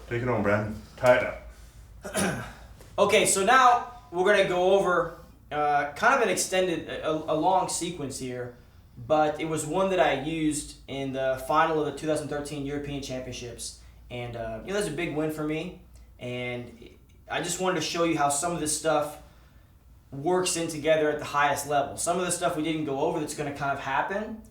Take it on, Brandon. Tie it up. Okay, so now we're going to go over kind of an extended, a long sequence here, but it was one that I used in the final of the 2013 European Championships. And that's a big win for me. And I just wanted to show you how some of this stuff works in together at the highest level. Some of the stuff we didn't go over that's going to kind of happen.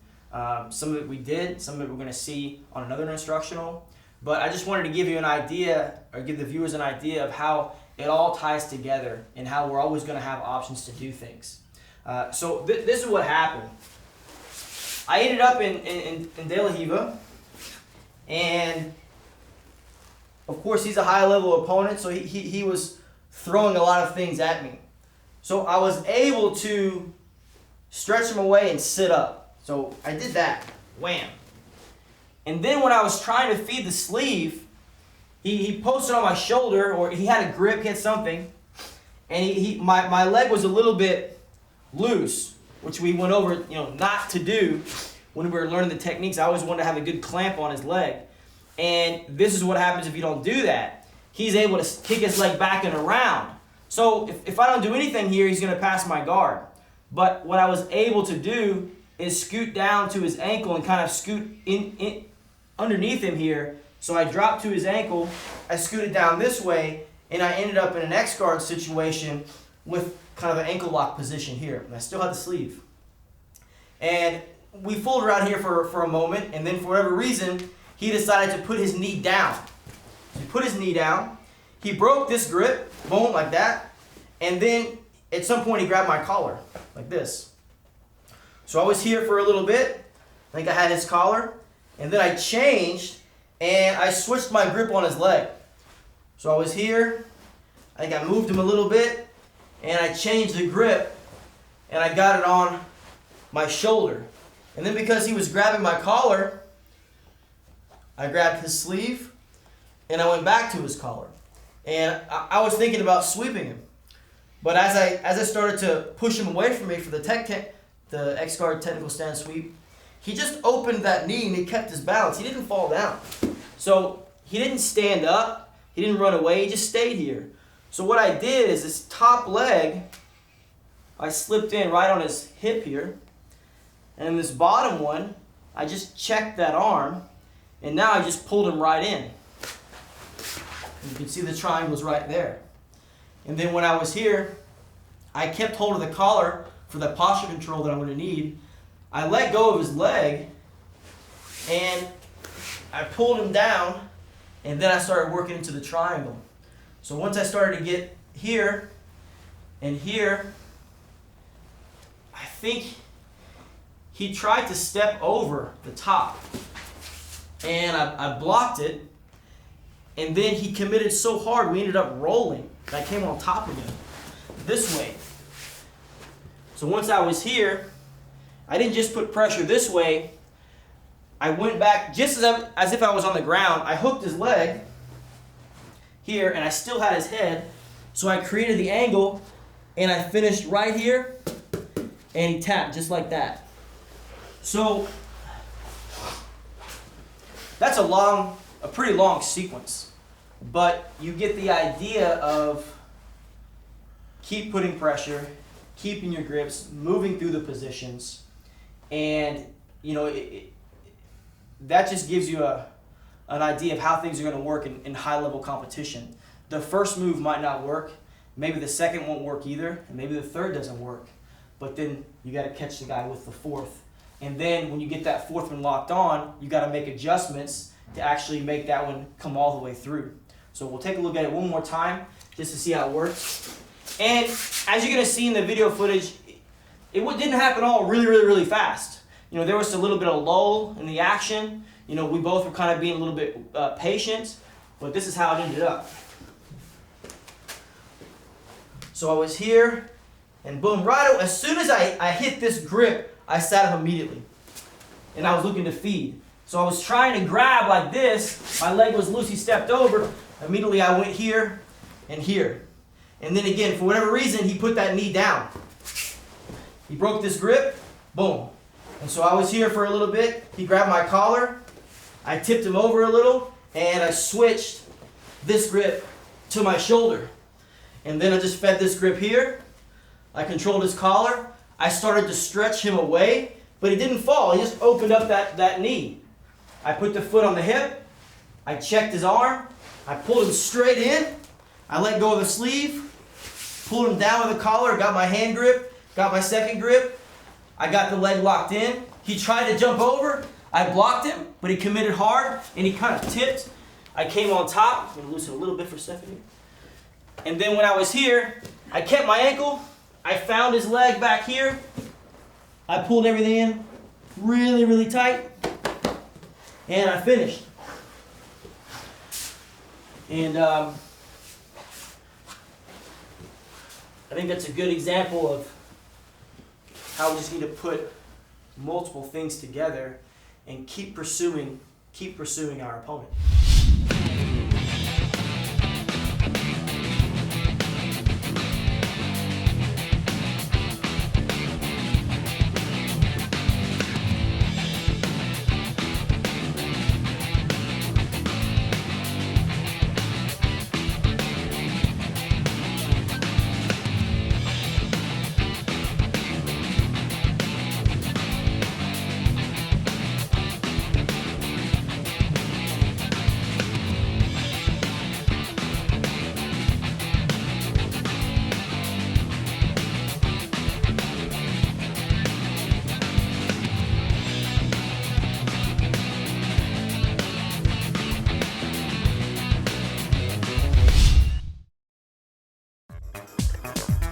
Some of it we did. Some of it we're going to see on another instructional. But I just wanted to give you an idea, or give the viewers an idea of how it all ties together and how we're always going to have options to do things. So this is what happened. I ended up in De La Riva, and of course he's a high-level opponent, so he was throwing a lot of things at me. So I was able to stretch him away and sit up. So I did that. Wham. And then when I was trying to feed the sleeve, he posted on my shoulder, or he had a grip, he had something, and my leg was a little bit loose, which we went over, not to do when we were learning the techniques. I always wanted to have a good clamp on his leg. And this is what happens if you don't do that. He's able to kick his leg back and around. So if I don't do anything here, he's going to pass my guard. But what I was able to do is scoot down to his ankle and kind of scoot in underneath him here. So I dropped to his ankle, I scooted down this way, and I ended up in an X-guard situation with kind of an ankle lock position here. And I still had the sleeve. And we fooled around here for a moment, and then for whatever reason, he decided to put his knee down. So he put his knee down, he broke this grip, boom, like that, and then at some point he grabbed my collar, like this. So I was here for a little bit, I think I had his collar, and then I changed, and I switched my grip on his leg. So I was here, I think I moved him a little bit, and I changed the grip, and I got it on my shoulder. And then because he was grabbing my collar, I grabbed his sleeve, and I went back to his collar. And I was thinking about sweeping him. But as I started to push him away from me for the X-guard technical stand sweep, he just opened that knee and he kept his balance. He didn't fall down. So he didn't stand up. He didn't run away. He just stayed here. So what I did is this top leg, I slipped in right on his hip here. And this bottom one, I just checked that arm. And now I just pulled him right in. You can see the triangle's right there. And then when I was here, I kept hold of the collar for the posture control that I'm going to need. I let go of his leg, and I pulled him down, and then I started working into the triangle. So once I started to get here and here, I think he tried to step over the top. And I blocked it, and then he committed so hard we ended up rolling. I came on top of him this way. So once I was here, I didn't just put pressure this way. I went back just as if I was on the ground. I hooked his leg here, and I still had his head. So I created the angle, and I finished right here, and he tapped just like that. So that's a pretty long sequence, but you get the idea of keep putting pressure, keeping your grips, moving through the positions, and that just gives you an idea of how things are going to work in high-level competition. The first move might not work, maybe the second won't work either, and maybe the third doesn't work, but then you got to catch the guy with the fourth. And then when you get that fourth one locked on, you got to make adjustments to actually make that one come all the way through. So we'll take a look at it one more time just to see how it works. And as you're going to see in the video footage, it didn't happen all really fast. There was a little bit of lull in the action. We both were kind of being a little bit patient, but this is how it ended up. So I was here, and boom, as soon as I hit this grip, I sat up immediately, and I was looking to feed. So I was trying to grab like this. My leg was loose. He stepped over. Immediately I went here and here. And then again, for whatever reason, he put that knee down. He broke this grip. Boom. And so I was here for a little bit. He grabbed my collar. I tipped him over a little, and I switched this grip to my shoulder. And then I just fed this grip here. I controlled his collar. I started to stretch him away, but he didn't fall. He just opened up that knee. I put the foot on the hip. I checked his arm. I pulled him straight in. I let go of the sleeve, pulled him down with the collar, got my hand grip, got my second grip. I got the leg locked in. He tried to jump over. I blocked him, but he committed hard, and he kind of tipped. I came on top. I'm going to loosen a little bit for Stephan. And then when I was here, I kept my ankle. I found his leg back here. I pulled everything in really, really tight, and I finished. And I think that's a good example of how we just need to put multiple things together and keep pursuing our opponent.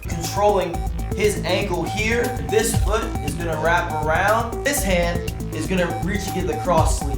Controlling his ankle here. This foot is going to wrap around. This hand is going to reach to get the cross sleeve.